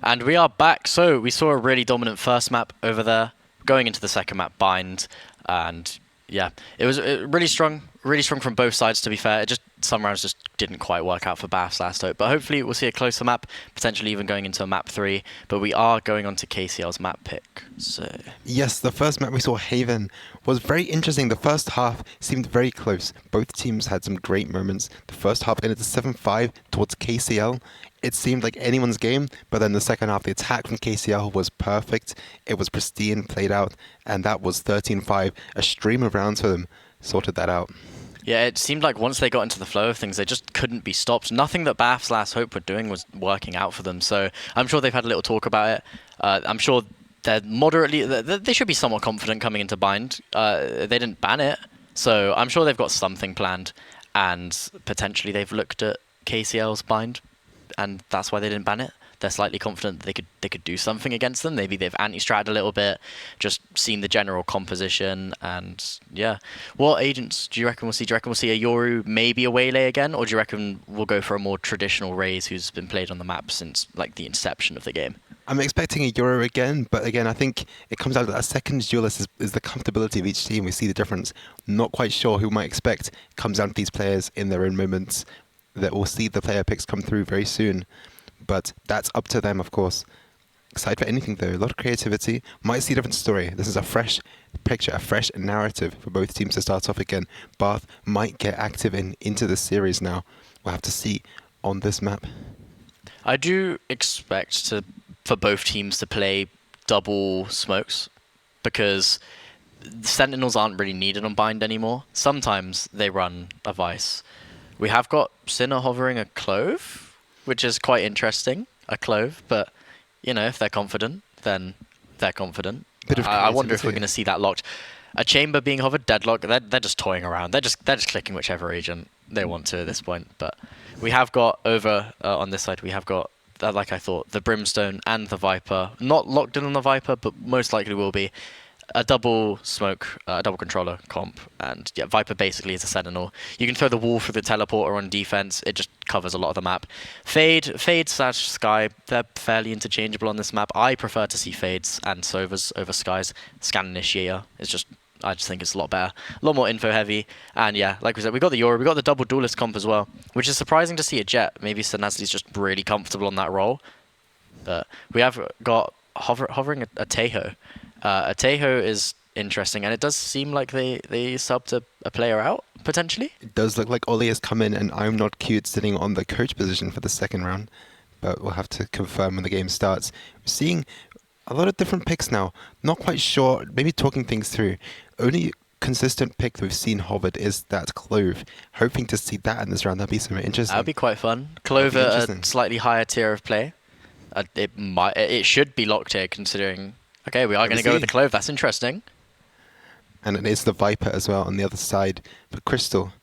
And we are back. So we saw a really dominant first map over there, going into the second map, Bind, and yeah, it was really strong from both sides. To be fair, some rounds just didn't quite work out for Bath's last hope. But hopefully we'll see a closer map, potentially even going into a map 3. But we are going on to KCL's map pick. So yes, the first map we saw, Haven, was very interesting. The first half seemed very close. Both teams had some great moments. The first half ended 7-5 towards KCL. It seemed like anyone's game, but then the second half, the attack from KCL was perfect. It was pristine, played out, and that was 13-5. A stream of rounds for them sorted that out. yeah, it seemed like once they got into the flow of things, they just couldn't be stopped. Nothing that Bath's last hope were doing was working out for them. So I'm sure they've had a little talk about it. I'm sure they're moderately, they should be somewhat confident coming into Bind. They didn't ban it, so I'm sure they've got something planned, and potentially they've looked at KCL's Bind, and that's why they didn't ban it. They're slightly confident that they could do something against them. Maybe they've anti-stratted a little bit, just seen the general composition, and yeah. What agents do you reckon we'll see? Do you reckon we'll see a Yoru, maybe a Waylay again, or do you reckon we'll go for a more traditional Raze who's been played on the map since like the inception of the game? I'm expecting a Euro again, but again, I think it comes down to that second duelist is the comfortability of each team. We see the difference. Not quite sure who might expect. It comes down to these players in their own moments. That we'll see the player picks come through very soon. But that's up to them, of course. Excited for anything, though. A lot of creativity. Might see a different story. This is a fresh picture, a fresh narrative for both teams to start off again. Bath might get active into the series now. We'll have to see on this map. I do expect for both teams to play double smokes, because Sentinels aren't really needed on Bind anymore. Sometimes they run a Vice. We have got Sinner hovering a Clove, which is quite interesting, a Clove, but, you know, if they're confident, then they're confident. I wonder if we're going to see that locked. A Chamber being hovered, Deadlock, they're just toying around. They're just clicking whichever agent they want to at this point. But we have got over, on this side, we have got, like I thought, the Brimstone and the Viper. Not locked in on the Viper, but most likely will be. A double smoke, a double controller comp, and yeah, Viper basically is a Sentinel. You can throw the wall through the teleporter on defense, it just covers a lot of the map. Fade/Sky, they're fairly interchangeable on this map. I prefer to see Fades and Sovas over Skies. Scan Initiator, I just think it's a lot better, a lot more info heavy, and yeah, like we said, we got the Yoru, we got the double duelist comp as well, which is surprising to see a Jet. Maybe Sanazli's just really comfortable on that role, but we have got hovering a Teho. A Teho is interesting, and it does seem like they subbed a player out, potentially. It does look like Ollie has come in, and I'm not cute sitting on the coach position for the second round, but we'll have to confirm when the game starts. We're seeing a lot of different picks now. Not quite sure, maybe talking things through. Only consistent pick that we've seen hovered is that Clove. Hoping to see that in this round. That'd be something interesting. That'd be quite fun. Clove at a slightly higher tier of play. It should be locked here, considering... Okay, we are going to go with the Clove. That's interesting. And it is the Viper as well on the other side. But Crystal,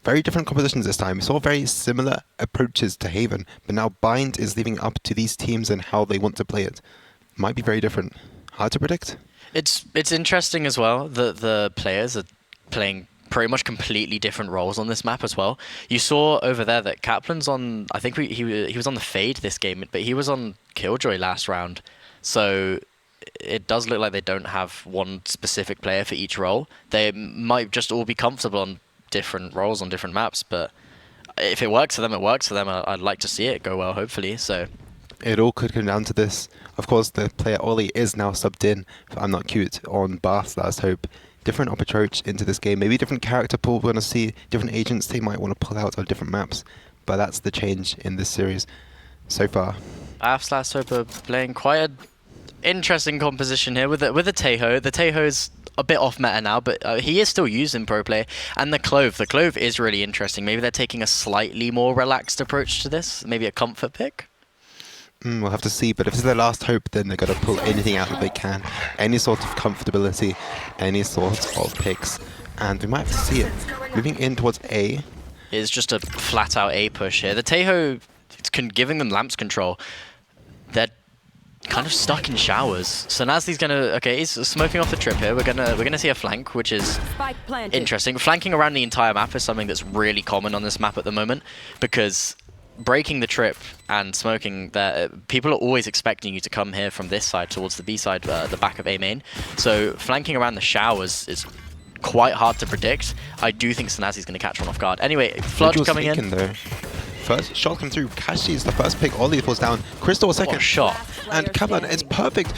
very different compositions this time. We saw very similar approaches to Haven, but now Bind is leaving up to these teams and how they want to play it. Might be very different. Hard to predict. It's interesting as well that the players are playing pretty much completely different roles on this map as well. You saw over there that Kaplan's on... I think he was on the Fade this game, but he was on Killjoy last round. So... it does look like they don't have one specific player for each role. They might just all be comfortable on different roles on different maps, but if it works for them, it works for them. I'd like to see it go well, hopefully. So it all could come down to this. Of course, the player Ollie is now subbed in for I'm Not Cute on Bath's Last Hope. Different approach into this game. Maybe different character pool. We're going to see different agents they might want to pull out of different maps, but that's the change in this series so far. Bath's Last Hope are playing quite a interesting composition here with the Teho. The Teho's a bit off meta now, but he is still used in pro play. And the Clove. The Clove is really interesting. Maybe they're taking a slightly more relaxed approach to this. Maybe a comfort pick. We'll have to see, but if this is their last hope, then they've got to pull anything out that they can. Any sort of comfortability, any sort of picks. And we might have to see it. Moving in towards A. It's just a flat-out A push here. The Teho, it's giving them lamps control. They're kind of stuck in showers. So Nazli's gonna he's smoking off the trip here. We're gonna see a flank, which is interesting. Flanking around the entire map is something that's really common on this map at the moment, because breaking the trip and smoking there, people are always expecting you to come here from this side towards the B side, the back of A main. So flanking around the showers is quite hard to predict. I do think Snazzy's going to catch one off guard. Anyway, Flood coming in. Though. First shot come through. Kashi is the first pick. Ollie falls down. Crystal a second. What a shot. And Kaplan, it's perfect.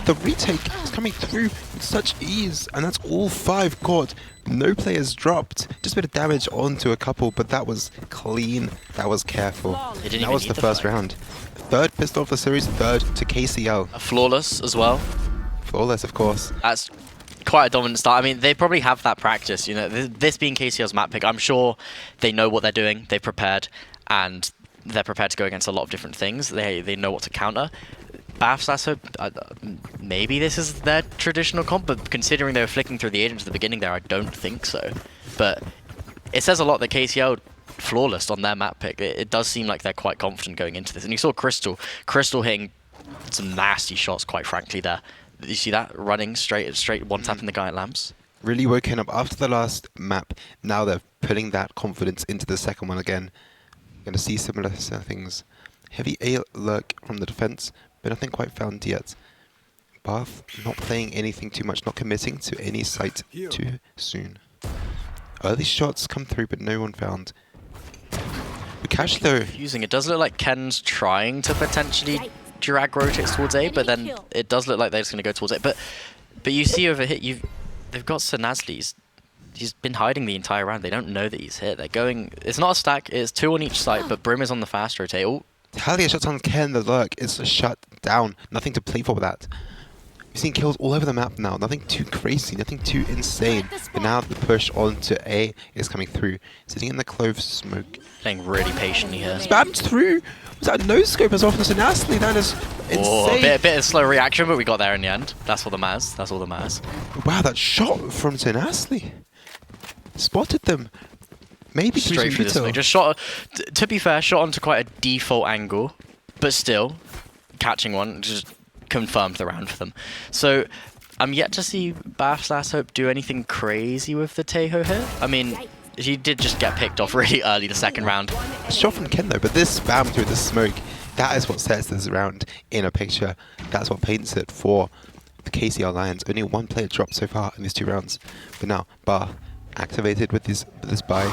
The retake is coming through with such ease. And that's all 5 caught. No players dropped. Just a bit of damage onto a couple, but that was clean. That was careful. That was the first round. Third pistol of the series, third to KCL. A flawless as well. Flawless, of course. That's quite a dominant start. I mean, they probably have that practice. You know, this being KCL's map pick, I'm sure they know what they're doing. They've prepared. And they're prepared to go against a lot of different things. They know what to counter. Baths, maybe this is their traditional comp, but considering they were flicking through the agents at the beginning there, I don't think so. But it says a lot that KCL flawless on their map pick. It does seem like they're quite confident going into this. And you saw Crystal hitting some nasty shots, quite frankly, there. You see that? Running straight one tapping the guy at lamps. Really woken up after the last map. Now they're putting that confidence into the second one again. Going to see similar things. Heavy A lurk from the defense, but nothing quite found yet. Bath not playing anything too much, not committing to any site too soon. Early shots come through, but no one found. Cash though. Using it does look like Ken's trying to potentially drag rotates towards A, but then it does look like they're just going to go towards A. But you see over here, they've got Snazly. He's been hiding the entire round. They don't know that he's hit. They're going... It's not a stack. It's 2 on each side, but Brim is on the fast rotate. Oh. Talia shots on Ken. The lurk is shut down. Nothing to play for with that. We've seen kills all over the map now. Nothing too crazy. Nothing too insane. But now the push onto A is coming through. Sitting in the clove smoke. Playing really patiently here. Spammed through. Was that a no-scope as well from Sinastly? That is insane. Oh, a bit of slow reaction, but we got there in the end. That's all the Maz. That's all the Maz. Wow, that shot from Sinastly. Spotted them. Maybe straight through this way. Just shot. To be fair, shot onto quite a default angle, but still catching one just confirmed the round for them. So I'm yet to see Bath's Hope do anything crazy with the Taeho here. I mean, he did just get picked off really early the second round. Shot from Ken though, but this spam through the smoke, that is what sets this round in a picture. That's what paints it for the KCL Lions. Only one player dropped so far in these 2 rounds, but now Bath activated with this buy.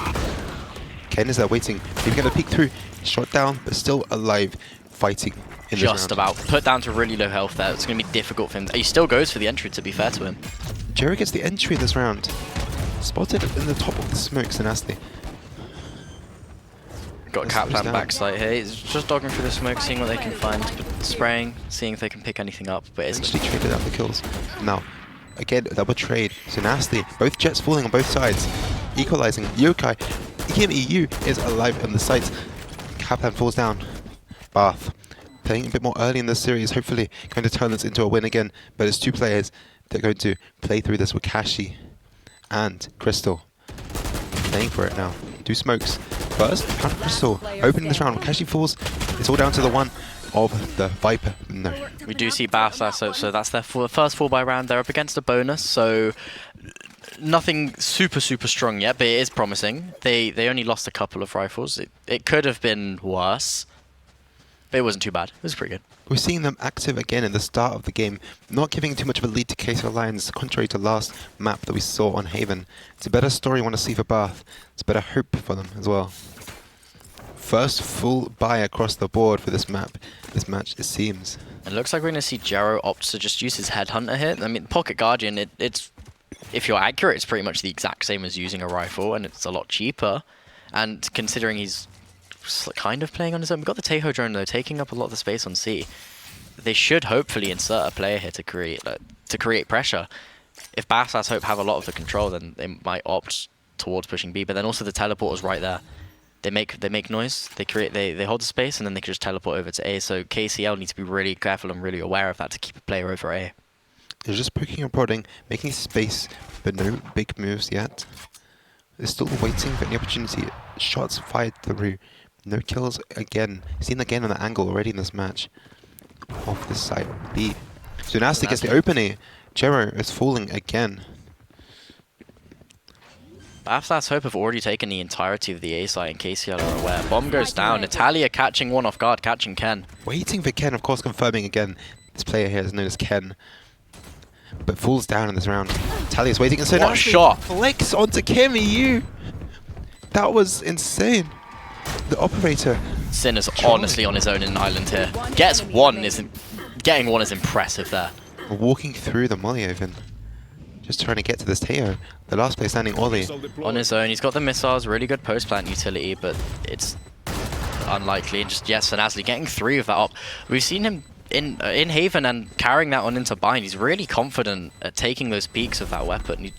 Ken is there waiting. He's going to peek through. Shot down, but still alive, fighting in this round. Just about. Put down to really low health there. It's going to be difficult for him. He still goes for the entry, to be fair to him. Jerry gets the entry in this round. Spotted in the top of the smoke, Sinastly. Got Kaplan backside here. He's just dogging through the smoke, seeing what they can find. Spraying, seeing if they can pick anything up. But it's actually traded out the kills. Now, again, double trade. Sinastly, both jets falling on both sides. Equalizing. Yokai. EU is alive on the site. Kaplan falls down. Bath playing a bit more early in this series, hopefully going to turn this into a win again. But it's 2 players that are going to play through this with Kashi and Crystal. Playing for it now. 2 smokes. First, found Crystal opening this round. Kashi falls. It's all down to the one of the Viper. No. We do see Bath, so that's their first 4-buy round. They're up against a bonus, so nothing super strong yet, but it is promising. They only lost a couple of rifles. It could have been worse, but it wasn't too bad. It was pretty good. We're seeing them active again in the start of the game, not giving too much of a lead to KCL Lions, contrary to last map that we saw on Haven. It's a better story I want to see for Bath. It's better hope for them as well. First full buy across the board for this map, this match, it seems. It looks like we're going to see Jero opt to just use his Headhunter here. I mean, Pocket Guardian, it's if you're accurate, it's pretty much the exact same as using a rifle, and it's a lot cheaper. And considering he's kind of playing on his own, we've got the Taeho drone though, taking up a lot of the space on C. They should hopefully insert a player here to create pressure. If Bath's Hope have a lot of the control, then they might opt towards pushing B. But then also the teleporter's right there. They make noise. They hold the space, and then they can just teleport over to A. So KCL needs to be really careful and really aware of that to keep a player over A. They're just poking and prodding, making space, but no big moves yet. They're still waiting for any opportunity. Shots fired through. No kills again. Seen again on the angle already in this match. Off this side B. So Nasty gets the opening. Jero is falling again. Last Hope have already taken the entirety of the A site in case y'all are aware. Bomb goes down. Natalia catching one off guard, catching Ken. Waiting for Ken, of course, confirming again. This player here is known as Ken, but falls down in this round. Natalia's waiting, and so What now a shot! flicks onto Kimmy Yu. That was insane. The operator. Sinner's honestly on his own in an island here. Getting one is impressive there. Walking through the molly even. Just trying to get to this Teo. The last place standing Ollie. On his own, he's got the missiles, really good post-plant utility, but it's unlikely. And just, yes, Sanazli getting 3 of that up. We've seen him in Haven and carrying that on into Bind. He's really confident at taking those peaks of that weapon.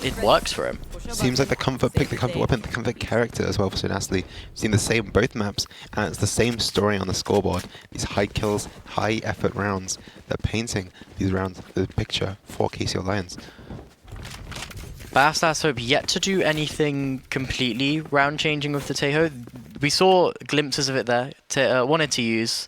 It works for him. Seems like the comfort pick, the comfort weapon, the comfort character as well for Sunasli. Seen the same both maps, and it's the same story on the scoreboard. These high kills, high effort rounds. They're painting these rounds, the picture for KCL Lions. Last Hope yet to do anything completely round changing with the Teho. We saw glimpses of it there. Wanted to use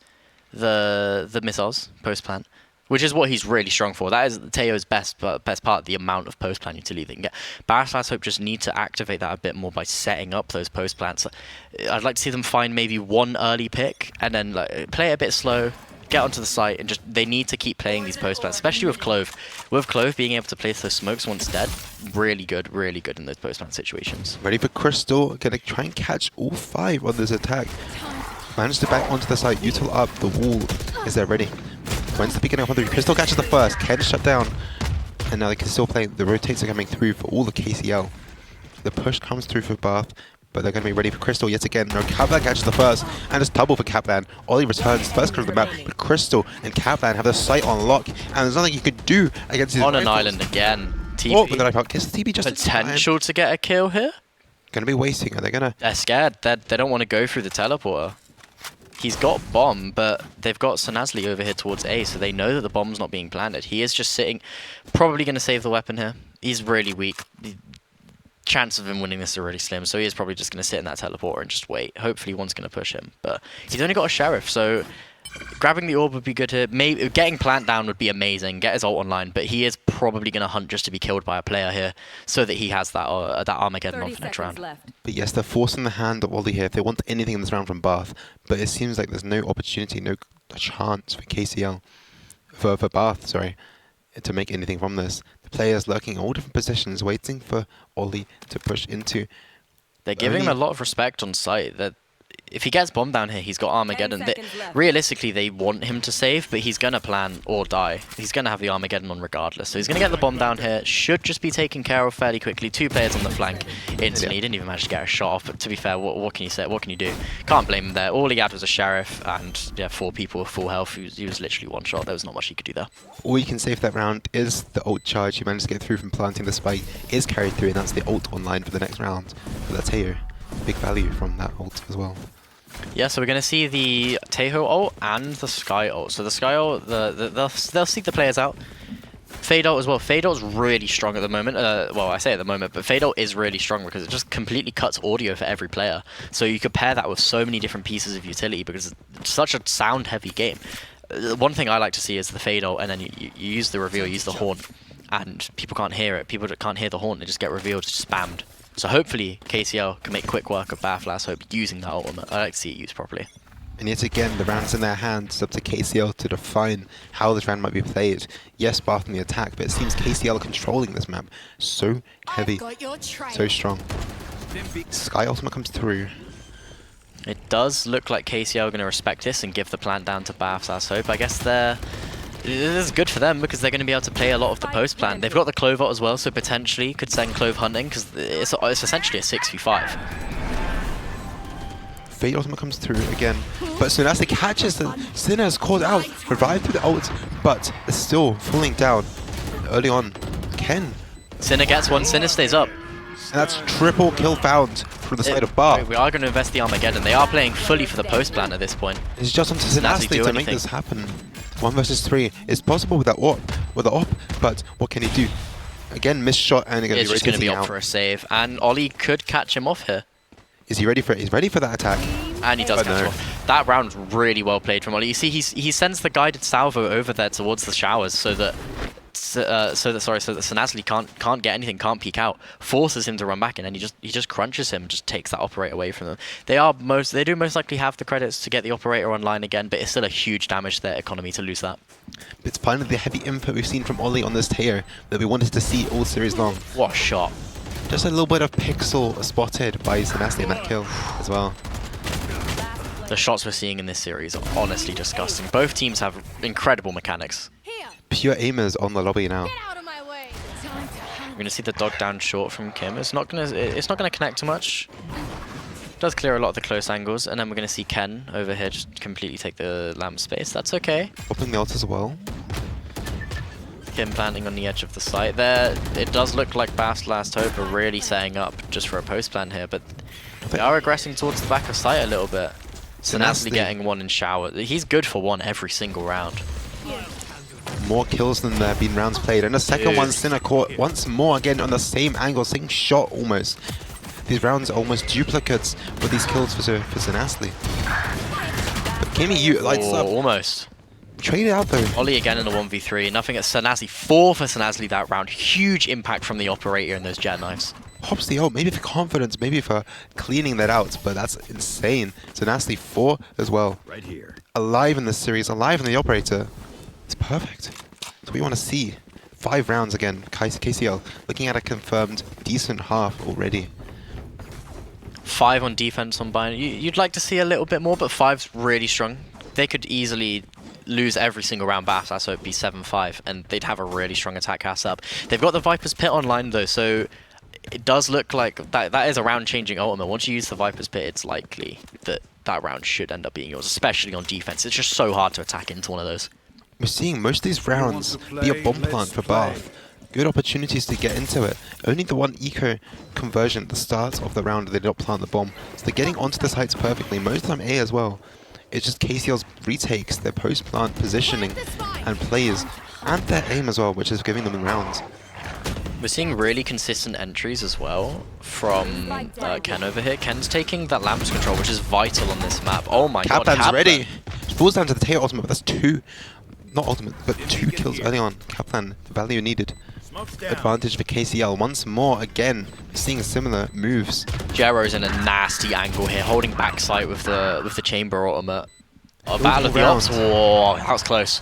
the missiles post plant, which is what he's really strong for. That is Teo's best part, the amount of post plant utility they can get. Last Hope just need to activate that a bit more by setting up those post plants. I'd like to see them find maybe one early pick and then like play it a bit slow. Get onto the site and just they need to keep playing these post plants, especially with Clove. With Clove being able to place those smokes once dead, really good in those post plant situations. Ready for Crystal, gonna try and catch all 5 on this attack. Managed to back onto the site, util up, the wall is there ready. When's the beginning of 1-3? Crystal catches the first, Ken shut down. And now they can still play, the rotates are coming through for all the KCL. The push comes through for Bath, but they're going to be ready for Crystal yet again. No, Kaplan catches the first, and it's double for Kaplan. Ollie returns, first comes the map, but Crystal and Kaplan have the site on lock, and there's nothing you could do against his on an rifles. island again. TP. Oh, but then I thought, guess the TP just potential to get a kill here? Going to be wasting, are they going to? They're scared. They don't want to go through the teleporter. He's got bomb, but they've got Sanazli over here towards A, so they know that the bomb's not being planted. He is just sitting, probably going to save the weapon here. He's really weak. The chance of him winning this is really slim, so he is probably just going to sit in that teleporter and just wait. Hopefully one's going to push him, but he's only got a Sheriff, so grabbing the orb would be good here. Maybe getting plant down would be amazing, get his ult online, but he is probably going to hunt just to be killed by a player here so that he has that Armageddon on for next round. But yes, they're forcing the hand of Ollie here if they want anything in this round from Bath, but it seems like there's no opportunity, no chance for KCL, for Bath, sorry, to make anything from this. The players lurking in all different positions, waiting for Ollie to push into. They're giving him a lot of respect on site. That if he gets bombed down here, he's got Armageddon. Realistically, they want him to save, but he's going to plan or die. He's going to have the Armageddon on regardless. So he's going to get the bomb down here. Should just be taken care of fairly quickly. 2 players on the flank instantly. He didn't even manage to get a shot off. But to be fair, what can you say? What can you do? Can't blame him there. All he had was a Sheriff and yeah, 4 people with full health. He was literally one shot. There was not much he could do there. All you can save that round is the ult charge. He managed to get through from planting the spike. Is carried through, and that's the ult online for the next round. But that's here. Big value from that ult as well. Yeah, so we're going to see the Teho ult and the Sky ult. So the Sky ult, they'll seek the players out. Fade ult as well. Fade ult's really strong at the moment. Well, I say at the moment, but Fade ult is really strong because it just completely cuts audio for every player. So you could pair that with so many different pieces of utility because it's such a sound-heavy game. One thing I like to see is the Fade ult, and then you use the reveal, use the horn, and people can't hear it. People that can't hear the horn, they just get revealed, spammed. So hopefully KCL can make quick work of Bath Last Hope using that ultimate. I like to see it used properly. And yet again, the round's in their hands. It's up to KCL to define how this round might be played. Yes, Bath in the attack, but it seems KCL are controlling this map. So heavy, so strong. Sky ultimate comes through. It does look like KCL are going to respect this and give the plant down to Bath Last Hope. I guess this is good for them because they're going to be able to play a lot of the post plant. They've got the Clove ult as well, so potentially could send Clove hunting because it's essentially a 6v5. Fate ultimate comes through again, but soon as they catches the Sinner is called out, revived through the ult, but it's still falling down early on. Ken. Sinner gets one, Sinner stays up. And that's triple kill found from the side of Bath. We are going to invest the Armageddon. They are playing fully for the post plant at this point. It's just onto Sinasli to make this happen. 1 versus 3 is possible with that AWP, but what can he do? Again, missed shot and it's just going to be up for a save, and Ollie could catch him off here. Is he ready for it? He's ready for that attack. And he does catch him off. That round's really well played from Ollie. You see, he sends the guided salvo over there towards the showers so that so that Sinazli can't get anything, can't peek out, forces him to run back, and then he just crunches him, just takes that operator away from them. They do most likely have the credits to get the operator online again, but it's still a huge damage to their economy to lose that. It's finally the heavy input we've seen from Ollie on this tier that we wanted to see all series long. What a shot! Just a little bit of pixel spotted by Sinazli in that kill as well. The shots we're seeing in this series are honestly disgusting. Both teams have incredible mechanics. Pure aimers on the lobby now. We're gonna see the dog down short from Kim. It's not gonna connect too much. Does clear a lot of the close angles, and then we're gonna see Ken over here just completely take the lamp space. That's okay. Opening the ult as well. Kim planting on the edge of the site there. It does look like Bast Last Hope are really setting up just for a post plan here, but they are aggressing towards the back of site a little bit. Sinazli getting one in shower. He's good for one every single round. More kills than there have been rounds played. And the second one, Sinner caught once more again on the same angle, same shot almost. These rounds are almost duplicates with these kills for Sinazli. But Kimmy lights up. Almost. Trade it out though. Ollie again in the 1v3. Nothing at Sinazli. 4 for Sinazli that round. Huge impact from the operator and those jet knives. Pops the ult, maybe for confidence, maybe for cleaning that out, but that's insane. Sinazli 4 as well. Right here. Alive in this series, alive in the operator. It's perfect. So we want to see 5 rounds again. KCL looking at a confirmed decent half already. 5 on defense on Bayern. You'd like to see a little bit more, but 5's really strong. They could easily lose every single round back, so it'd be 7-5, and they'd have a really strong attack cast up. They've got the Viper's Pit online though, so it does look like that is a round-changing ultimate. Once you use the Viper's Pit, it's likely that round should end up being yours, especially on defense. It's just so hard to attack into one of those. We're seeing most of these rounds be a bomb plant for Bath. Good opportunities to get into it. Only the one eco conversion at the start of the round they did not plant the bomb. So they're getting onto the sites perfectly, most of the time A as well. It's just KCL's retakes, their post-plant positioning and plays, and their aim as well, which is giving them the rounds. We're seeing really consistent entries as well from Ken over here. Ken's taking that lamps control, which is vital on this map. Oh my god, Kaplan's ready! Falls down to the tail ultimate, but that's 2, not ultimate, but 2 kills early on. Kaplan, the value needed. Advantage for KCL once more, again, seeing similar moves. Jero's in a nasty angle here, holding backside with the chamber ultimate. Battle of the Ops, whoa, that was close.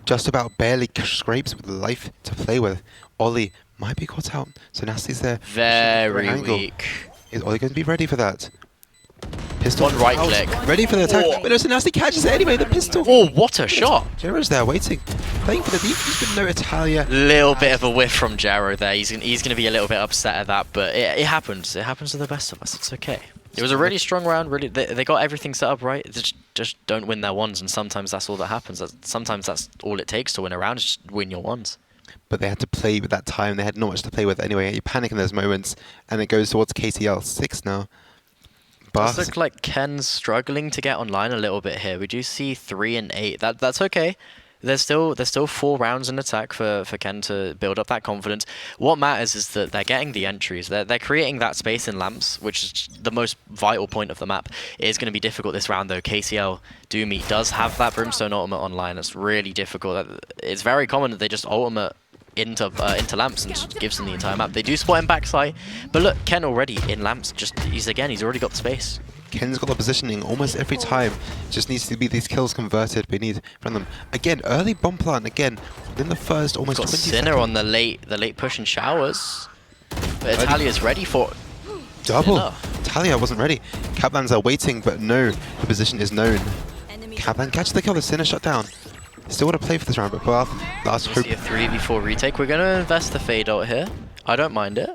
Just about barely scrapes with life to play with. Ollie might be caught out, so Nasty's there. Very weak. Is Ollie going to be ready for that? Pistol. One right click. Ready for the attack, but no, so Nasty catches it anyway, the pistol. Oh, what a shot! Jero's there waiting, playing for the defense, but no Italia. Little bit of a whiff from Jero there. He's going to be a little bit upset at that, but it happens. It happens to the best of us. It's okay. It was a really strong round. Really, they got everything set up right. They just don't win their ones, and sometimes that's all that happens. Sometimes that's all it takes to win a round, is just win your ones. But they had to play with that time. They had not much to play with anyway. You panic in those moments, and it goes towards KCL 6 now. It does look like Ken's struggling to get online a little bit here. We do see 3 and 8. That's okay. There's still 4 rounds in attack for Ken to build up that confidence. What matters is that they're getting the entries. They're creating that space in lamps, which is the most vital point of the map. It is going to be difficult this round though. KCL Doomy does have that Brimstone ultimate online. It's really difficult. It's very common that they just ultimate into lamps and just gives them the entire map. They do spot him backside, but look, Ken already in lamps. He's already got the space. Ken's got the positioning almost every time. Just needs to be these kills converted. We need from them again. Early bomb plant again within the first almost 20 Sinner seconds. on the late push and showers, but Italia's ready for double. Sinner. Italia wasn't ready. Kaplan's are waiting, but no, the position is known. Kaplan catches the kill. The Sinner shut down. Still want to play for this round, but Bath last hope. See a 3v4 retake. We're going to invest the fade out here. I don't mind it.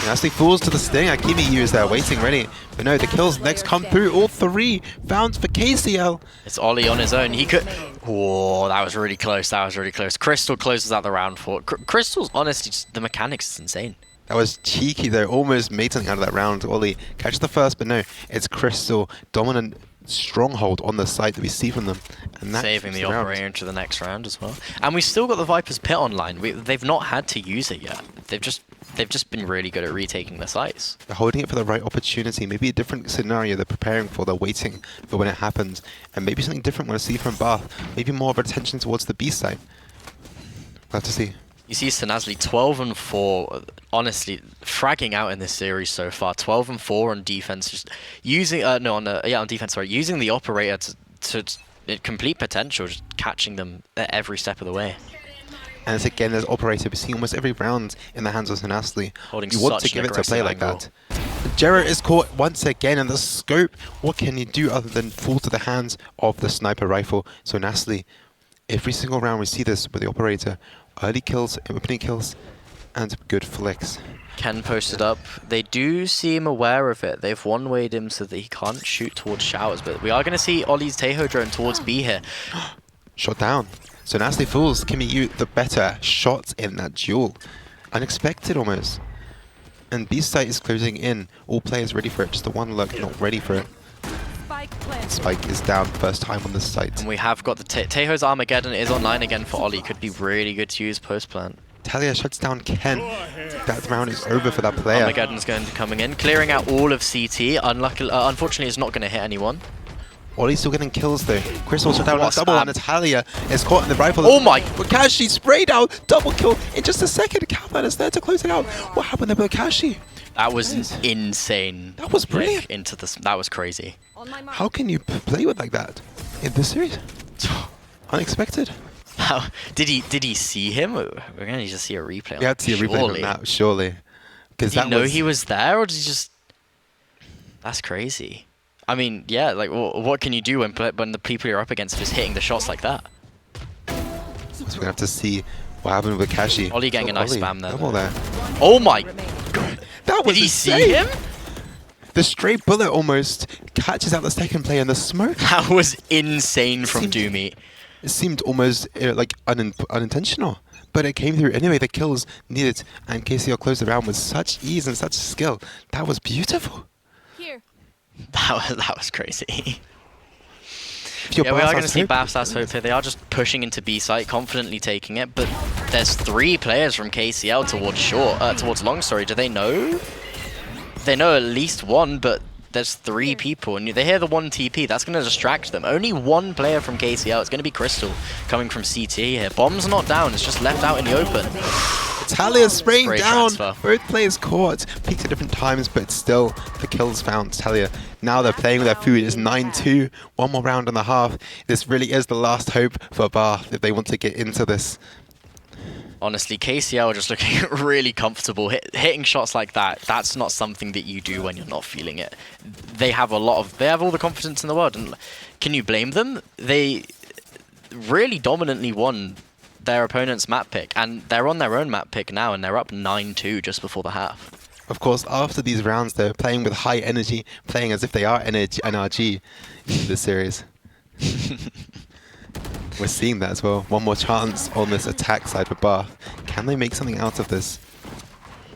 Nasty falls to the sting. Akimi is there waiting, ready. But no, the kills next come through. All 3 found for KCL. It's Ollie on his own. He could... Whoa, that was really close. That was really close. Crystal closes out the round for... Crystal's honestly, just, the mechanics is insane. That was cheeky though. Almost made something out of that round. Ollie catches the first, but no. It's Crystal. Dominant stronghold on the site that we see from them. And that saving the operator into the next round as well. And we've still got the Viper's Pit online. They've not had to use it yet. They've just been really good at retaking the sites. They're holding it for the right opportunity. Maybe a different scenario they're preparing for. They're waiting for when it happens. And maybe something different we'll see from Bath. Maybe more of attention towards the B site. Glad to see. You see Sinasli 12 and 4, honestly fragging out in this series so far. 12 and 4 on defense, just using on defense, sorry, using the operator to complete potential, just catching them at every step of the way. And it's again, as operator, we see almost every round in the hands of Sinasli. Holding You want to such an give it to a player like aggressive that. Jero is caught once again in the scope. What can you do other than fall to the hands of the sniper rifle? So Nasli, every single round we see this with the operator. Early kills, opening kills, and good flicks. Ken posted up. They do seem aware of it. They've one-wayed him so that he can't shoot towards showers, but we are going to see Ollie's Teho drone towards B here. Shot down. So Nasli Fools, Kimmy Yu, the better shot in that duel. Unexpected almost. And B site is closing in. All players ready for it. Just the one look, not ready for it. Spike is down first time on this site. And we have got the Teho's Armageddon is online again for Ollie. Could be really good to use post-plant. Talia shuts down Ken. That round is over for that player. Armageddon's going to coming in, clearing out all of CT. Unfortunately, it's not going to hit anyone. Ollie's still getting kills though. Crystal shut down What a double, spam. and Natalia is caught in the rifle. Oh my! Wakashi sprayed out, double kill in just a second. Calman is there to close it out. What happened there with Wakashi? That was insane. That was brilliant. Into this, that was crazy. How can you play with like that in this series? Unexpected. How did he see him? We're gonna need to see a replay. We had to see a replay from that, surely. Did he know he was there, or did he just? That's crazy. I mean, yeah, like, what can you do when the people you're up against is hitting the shots like that? So we're gonna have to see what happened with Kashi. Ollie getting a nice spam there. Double there. Oh my god! That was Did he insane. see him? The stray bullet almost catches out the second player in the smoke. That was insane from Doomy. It seemed almost like unintentional, but it came through anyway. The kills needed, and KCL closed the round with such ease and such skill. That was beautiful. Here. That was crazy. Yeah, we are going to see Bath's Last Hope here. They are just pushing into B site, confidently taking it, but there's 3 players from KCL towards long. Sorry, do they know? They know at least one, but there's 3 people, and they hear the 1 TP. That's going to distract them. Only 1 player from KCL. It's going to be Crystal coming from CT here. Bomb's not down. It's just left out in the open. Talia spraying down. Transfer. Both players caught. Peaked at different times, but still the kills found Talia. Now they're playing with their food. It's 9-2. 1 more round and a half. This really is the last hope for Bath if they want to get into this. Honestly, KCL just looking really comfortable. Hitting shots like that, that's not something that you do when you're not feeling it. They have all the confidence in the world, and can you blame them? They really dominantly won their opponent's map pick, and they're on their own map pick now, and they're up 9-2 just before the half. Of course, after these rounds, they're playing with high energy, playing as if they are NRG in this series. We're seeing that as well. One more chance on this attack side for Bath. Can they make something out of this?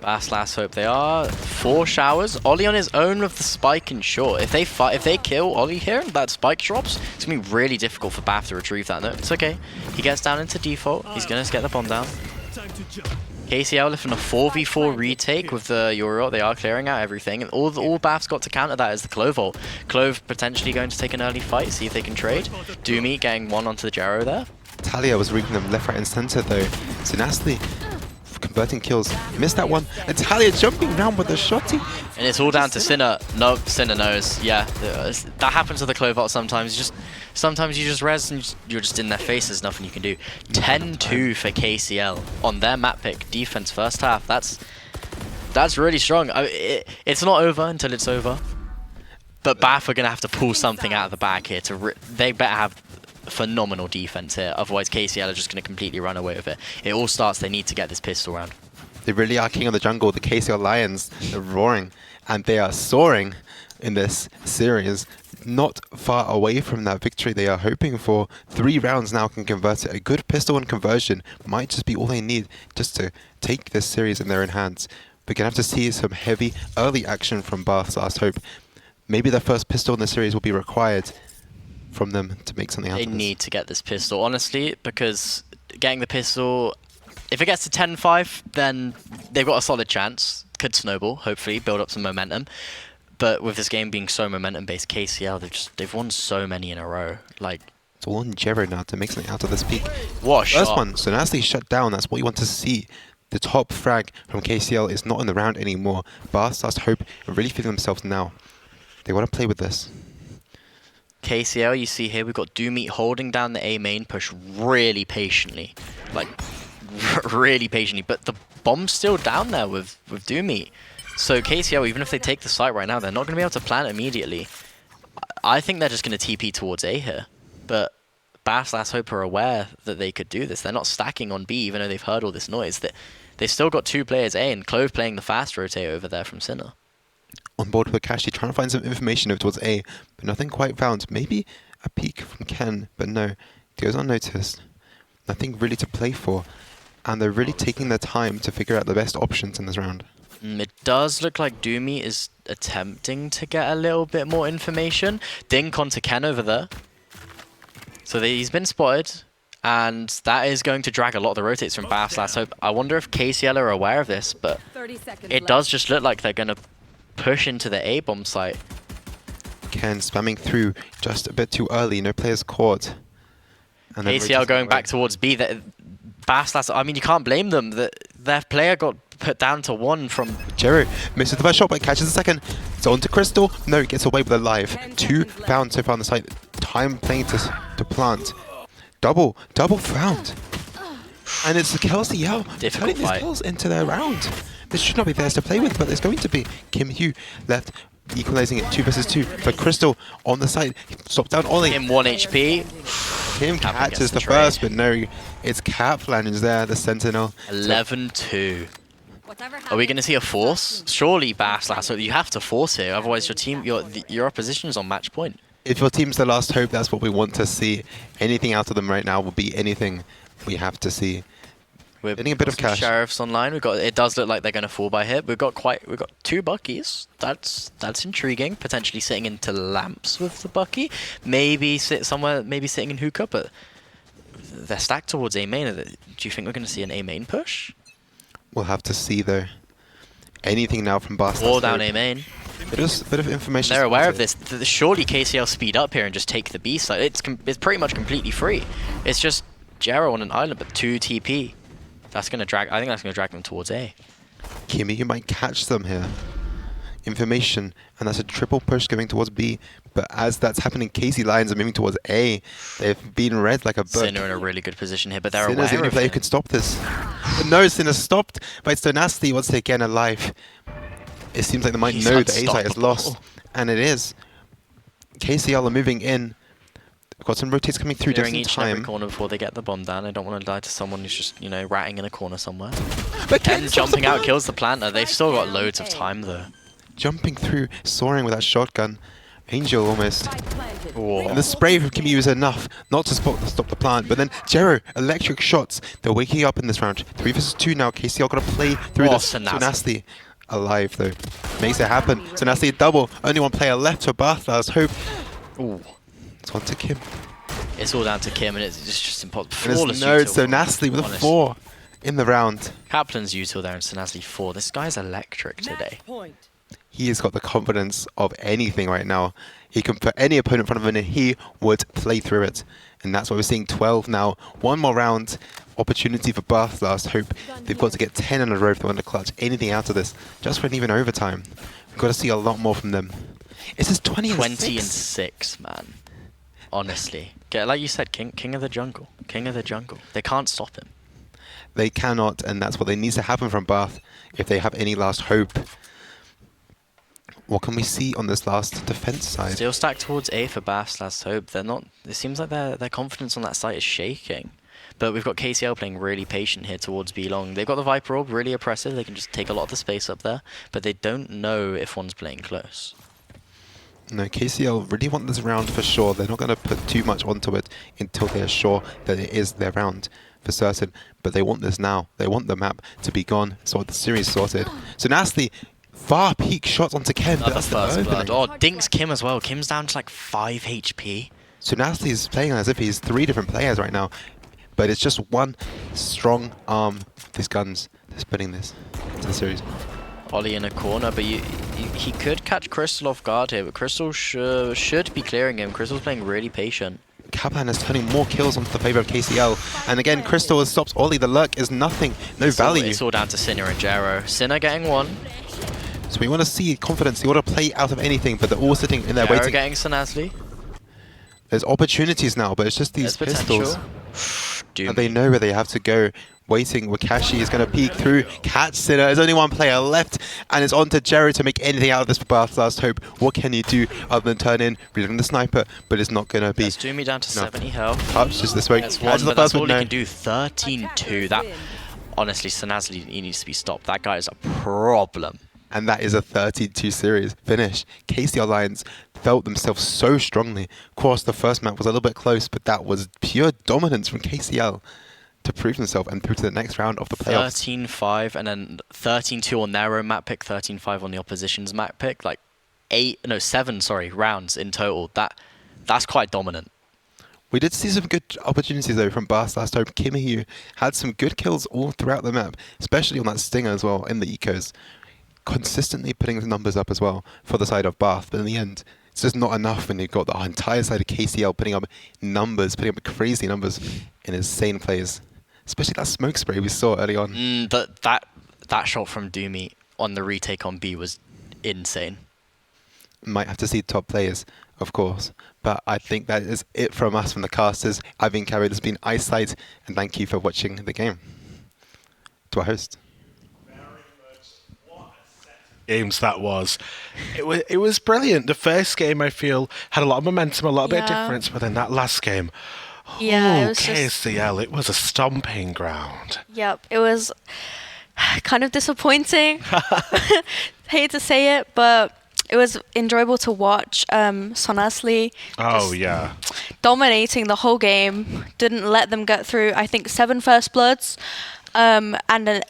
Bath's Last Hope. They are 4 showers. Ollie on his own with the spike and short. If they kill Ollie here and that spike drops, it's going to be really difficult for Bath to retrieve that. No, it's okay. He gets down into default. He's going to get the bomb down. KCL lifting a 4v4 retake with the Euro. They are clearing out everything. And all Bath's got to counter that is the Clove ult. Clove potentially going to take an early fight, see if they can trade. Doomy getting 1 onto the Jaro there. Talia was reading them left, right, and center though. So Nasty converting kills. Missed that one. And Talia jumping around with the shotty. And it's all down to Sinner. No, Sinner knows. Yeah, that happens to the Clove ult sometimes. Sometimes you just res and you're just in their face. There's nothing you can do. 10-2 for KCL on their map pick. Defense first half. That's really strong. It's not over until it's over. But Bath are going to have to pull something out of the bag here. They better have phenomenal defense here. Otherwise, KCL are just going to completely run away with it. It all starts. They need to get this pistol round. They really are king of the jungle. The KCL Lions are roaring. And they are soaring in this series. Not far away from that victory they are hoping for. 3 rounds now can convert it. A good pistol and conversion might just be all they need just to take this series in their own hands. We're going to have to see some heavy early action from Bath's Last Hope. Maybe their first pistol in the series will be required from them to make something out of this. They need to get this pistol, honestly, because getting the pistol, if it gets to 10-5, then they've got a solid chance. Could snowball, hopefully, build up some momentum. But with this game being so momentum-based, KCL, they've won so many in a row. Like, It's all on Jero now to make something out of this peak. What a First shot. one, so Nasty shut down. That's what you want to see. The top frag from KCL is not in the round anymore. Bath's Last Hope are really feeling themselves now. They want to play with this. KCL, you see here, we've got Doommeat holding down the A main push really patiently. Like, really patiently. But the bomb's still down there with Doommeat. So KCL, even if they take the site right now, they're not going to be able to plant immediately. I think they're just going to TP towards A here. But Bass Last Hope are aware that they could do this. They're not stacking on B, even though they've heard all this noise. They've still got 2 players A, and Clove playing the fast rotate over there from Sinner. On board with Akashi, trying to find some information over towards A, but nothing quite found. Maybe a peek from Ken, but no. It goes unnoticed. Nothing really to play for. And they're really taking their time to figure out the best options in this round. It does look like Doommeat is attempting to get a little bit more information. Dink onto Ken over there. So he's been spotted. And that is going to drag a lot of the rotates from Bass Last Hope. I wonder if KCL are aware of this, but it does just look like they're going to push into the A-bomb site. Ken spamming through just a bit too early. No players caught. And then KCL going back towards B. Bass Last, I mean, you can't blame them. Their player got put down to 1 from... Jero misses the first shot, but catches the second. It's on to Crystal. No, gets away with it live. 2 found so far on the site. Time playing to plant. Double found. And it's the KCL turning these kills into their round. This should not be theirs to play with, but there's going to be. Kim Hugh left, equalizing it 2 versus 2. For Crystal on the side, stop down Ollie. Kim 1 HP. Kim catches the first, but no, it's Kaplan is there, the Sentinel. 11-2. Are we going to see a force? Surely, Bass Last Hope, you have to force here, otherwise your team, your opposition is on match point. If your team's the last hope, that's what we want to see. Anything out of them right now will be anything we have to see. We're getting a bit of cash. Sheriffs online. It does look like they're going to fall by hit. We've got 2 Buckies. That's intriguing. Potentially sitting into lamps with the Bucky. Maybe sit somewhere. Maybe sitting in hookah. But they're stacked towards A main. Do you think we're going to see an A main push? We'll have to see though. Anything now from Bastard. Wall down A main. Bit of information. They're aware of this. Surely KCL speed up here and just take the B side. It's pretty much completely free. It's just Jero on an island, but 2 TP. That's gonna drag. I think that's gonna drag them towards A. Kimmy, you might catch them here. Information, and that's a triple push going towards B. But as that's happening, KC Lions are moving towards A. They've been read like a book. Sinner in a really good position here, but they're Sinner's the aware only of player it. who can stop this. But no, Sinner stopped by Nasty once again alive. It seems like they might know that A site is lost, and it is. KCL are moving in. We've got some rotates coming through just in each and every time. corner before they get the bomb down. I don't want to die to someone who's just, ratting in a corner somewhere. But Ken jumping out kills the planter. They've still got loads of time though. Jumping through, soaring with that shotgun. Angel almost. Whoa. And the spray from Kimmy was enough not to stop the plant. But then Jero, electric shots. They're waking up in this round. 3 versus 2 now. KCL got to play through this. Nasty alive though. Makes it happen. So Nasty double. Only 1 player left for Bath Last Hope. Ooh. It's on to Kim. It's all down to Kim, and it's just impossible. And there's no so Nasty with a 4 in the round. Kaplan's util there and Sinasli 4. This guy's electric today. He has got the confidence of anything right now. He can put any opponent in front of him and he would play through it. And that's why we're seeing 12 now. 1 more round opportunity for Bath Last Hope. They've got to get 10 in a row if they want to clutch anything out of this. Just for an even overtime. We've got to see a lot more from them. It's just 20 and 6, man. Honestly. Like you said, king of the jungle. King of the jungle. They can't stop him. They cannot, and that's what they needs to happen from Bath if they have any last hope. What can we see on this last defense side? Still stacked towards A for Bath's Last Hope. They're not. It seems like their confidence on that site is shaking. But we've got KCL playing really patient here towards B long. They've got the Viper Orb, really oppressive. They can just take a lot of the space up there. But they don't know if one's playing close. No, KCL really want this round for sure. They're not going to put too much onto it until they're sure that it is their round for certain. But they want this now. They want the map to be gone. So the series sorted. So Nasty, far peak shots onto Ken. Another first blood. Oh, Dink's Kim as well. Kim's down to like 5 HP. So Nasty is playing as if he's 3 different players right now. But it's just one strong arm of these guns that's putting this into the series. Ollie in a corner, but he could catch Crystal off guard here, but Crystal should be clearing him. Crystal's playing really patient. Kaplan is turning more kills onto the favor of KCL. And again, Crystal has stopped Ollie. The lurk is nothing. No value. It's all down to Sinner and Jero. Sinner getting one. So we want to see confidence. You want to play out of anything, but they're all sitting in there Jero waiting. getting Sanazli. There's opportunities now, but it's just these pistols. And they know where they have to go. Waiting, Wakashi is going to peek through. Catch Sinner. There's only one player left, and it's on to Jerry to make anything out of this for Bath's Last Hope. What can you do other than turn in, reloading the sniper? But it's not going to be. That's Doomy down to 70 health. Ups just this way. That's one, but that's all he can do. 13-2. That, honestly, Sanazli, he needs to be stopped. That guy is a problem. And that is a 32 series finish. KCL Lions felt themselves so strongly. Of course, the first map was a little bit close, but that was pure dominance from KCL to prove themselves and through to the next round of the playoffs. 13-5 and then 13-2 on their own map pick, 13-5 on the opposition's map pick. Like 7 rounds in total. That's quite dominant. We did see some good opportunities though from Bath's Last Hope. Kimihyu had some good kills all throughout the map, especially on that Stinger as well in the ecos. Consistently putting the numbers up as well for the side of Bath, but in the end, it's just not enough when you've got the entire side of KCL putting up numbers, putting up crazy numbers in insane plays. Especially that smoke spray we saw early on. But that shot from Doomy on the retake on B was insane. Might have to see top players, of course. But I think that is it from us, from the casters. I've been Carrie, this has been Eyesight, and thank you for watching the game. To our host. Games that was. It was brilliant. The first game, I feel, had a lot of momentum, a lot of bit of difference, but then that last game, it was KCL, it was a stomping ground. Yep, it was kind of disappointing. Hate to say it, but it was enjoyable to watch. Sonasli dominating the whole game, didn't let them get through. I think 7 first bloods. And an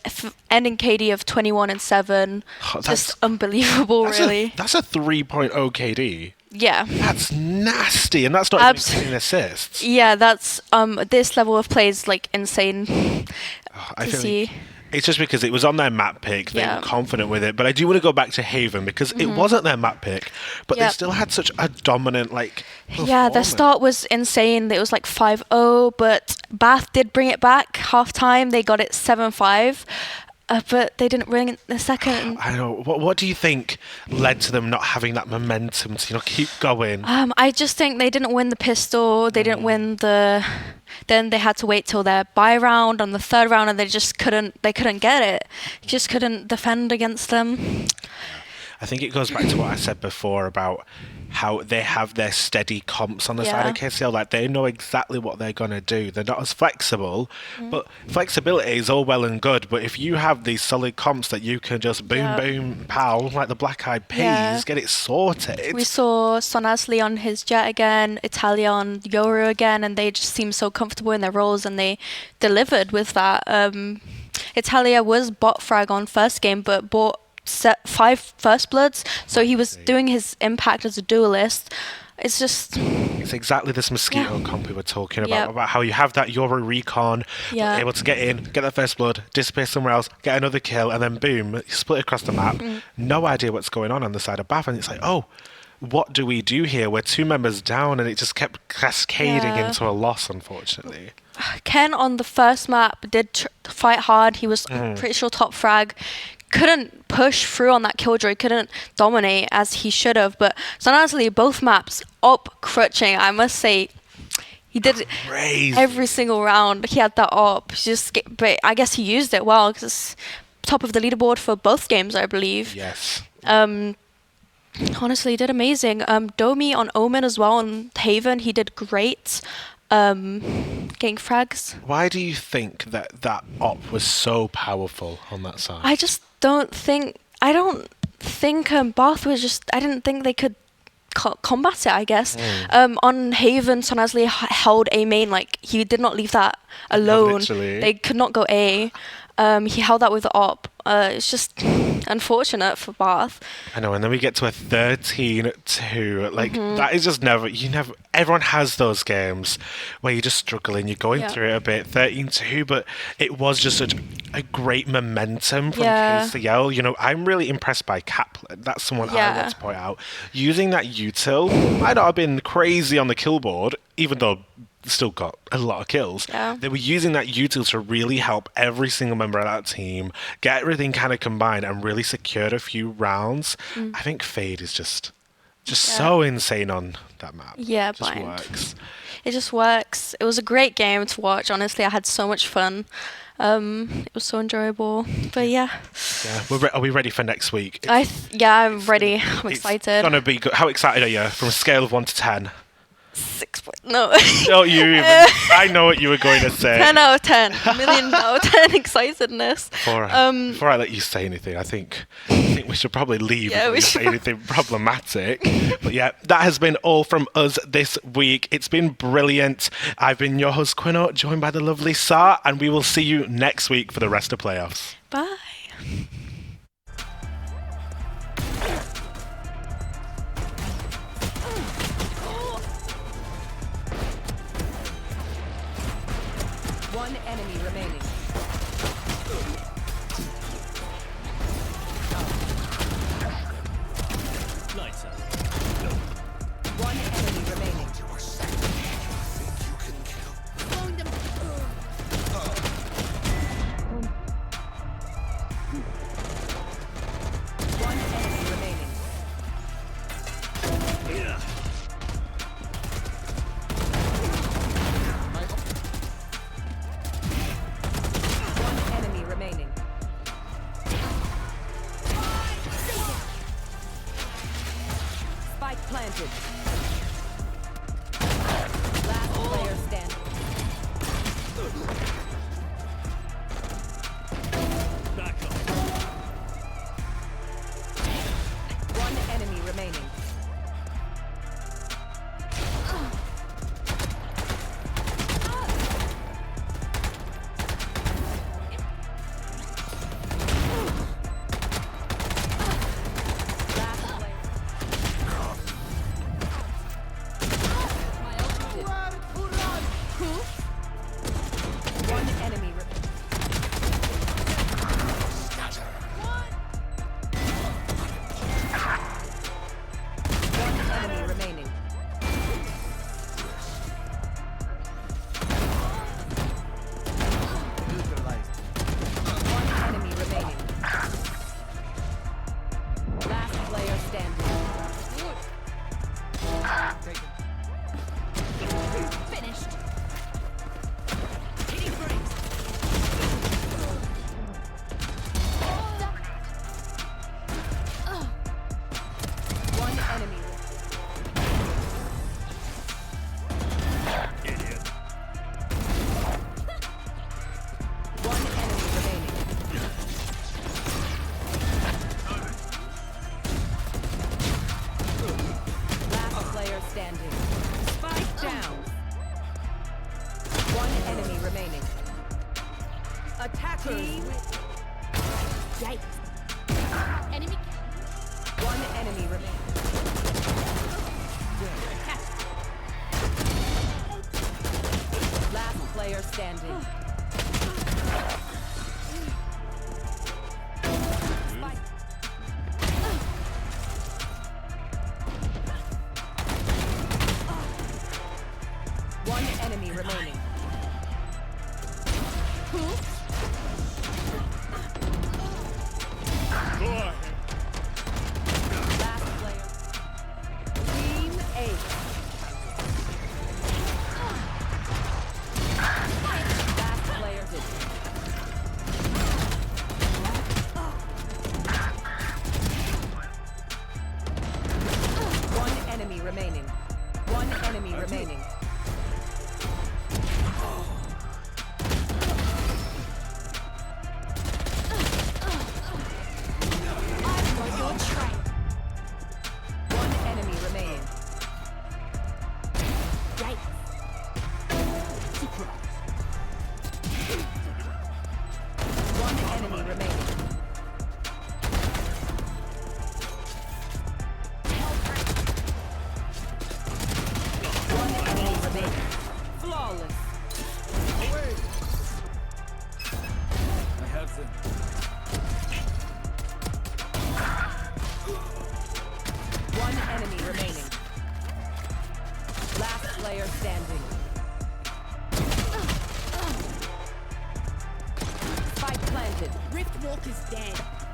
ending KD of 21 and 7. Just unbelievable, really. That's a 3.0 KD. Yeah. That's nasty, and that's not even including assists. Yeah, that's this level of play is like insane to see. It's just because it was on their map pick, they were confident with it. But I do want to go back to Haven because it wasn't their map pick, but they still had such a dominant performance. Yeah, their start was insane. It was like 5-0, but Bath did bring it back half time. They got it 7-5. But they didn't win the second. I know. What do you think led to them not having that momentum to keep going? I just think they didn't win the pistol. They didn't win the. Then they had to wait till their bye round on the third round, and they just couldn't. They couldn't get it. Just couldn't defend against them. I think it goes back to what I said before about how they have their steady comps on the side of KCL. Like, they know exactly what they're going to do. They're not as flexible, but flexibility is all well and good. But if you have these solid comps that you can just boom, boom, pow, like the Black Eyed Peas, get it sorted. We saw Sonasli on his Jet again, Italia on Yoru again, and they just seemed so comfortable in their roles, and they delivered with that. Italia was bot frag on first game, but bought 5 first bloods, so he was doing his impact as a duelist. It's exactly this mosquito comp we were talking about how you have that Euro recon, able to get in, get that first blood, disappear somewhere else, get another kill, and then boom, you split across the map. No idea what's going on the side of Bath, and it's like, oh, what do we do here? We're 2 members down, and it just kept cascading into a loss, unfortunately. Ken on the first map did fight hard. He was pretty sure top frag. Couldn't push through on that killjoy, couldn't dominate as he should have. But Sonasli, both maps up crutching. I must say, he did every single round. He had that up. But I guess he used it well because it's top of the leaderboard for both games, I believe. Yes. Honestly, he did amazing. Domi on Omen as well on Haven, he did great. Getting frags. Why do you think that op was so powerful on that side? I just don't think. I don't think Bath was just. I didn't think they could combat it, I guess. On Haven, Sonasli held A main. Like, he did not leave that alone. They could not go A. He held that with the op. It's just unfortunate for Bath. I know, and then we get to a 13-2. Like, that is just never... Everyone has those games where you're just struggling, you're going through it a bit. 13-2, but it was just such a great momentum from KCL. I'm really impressed by Kaplan. That's someone I want to point out. Using that util might not have been crazy on the kill board, even though still got a lot of kills. Yeah. They were using that util to really help every single member of that team get everything kind of combined and really secured a few rounds. I think Fade is just so insane on that map. Yeah, It just blind. works. It just works. It was a great game to watch. Honestly, I had so much fun. It was so enjoyable. But yeah, Yeah, are we ready for next week? I'm ready. I'm It's excited. gonna be good. How excited are you? From a scale of 1 to 10. 6 point. No. Don't you even? I know what you were going to say. 10 out of 10. A million out of 10 excitedness. Before I let you say anything, I think we should probably leave Yeah, before we you should say anything problematic. But yeah, that has been all from us this week. It's been brilliant. I've been your host, Quino, joined by the lovely Sa, and we will see you next week for the rest of playoffs. Bye. One enemy remaining. One enemy remaining. One enemy remaining. One enemy remaining. Spike planted. Last player standing. One enemy remaining. Last player. One enemy remaining. One enemy remaining. One enemy remaining. Last player standing. Finished. One enemy. One enemy remaining. Last player standing. Spike down. One enemy remaining. Attackers. Yikes. Enemy. One enemy remaining. Last player standing. Spike. One enemy remaining. Last player. Team 8. Last player did. One enemy remaining. One enemy remaining. One enemy remaining. One enemy remaining. One enemy remaining. Flawless. One enemy remaining. Last player standing. planted. Rift Walker's dead.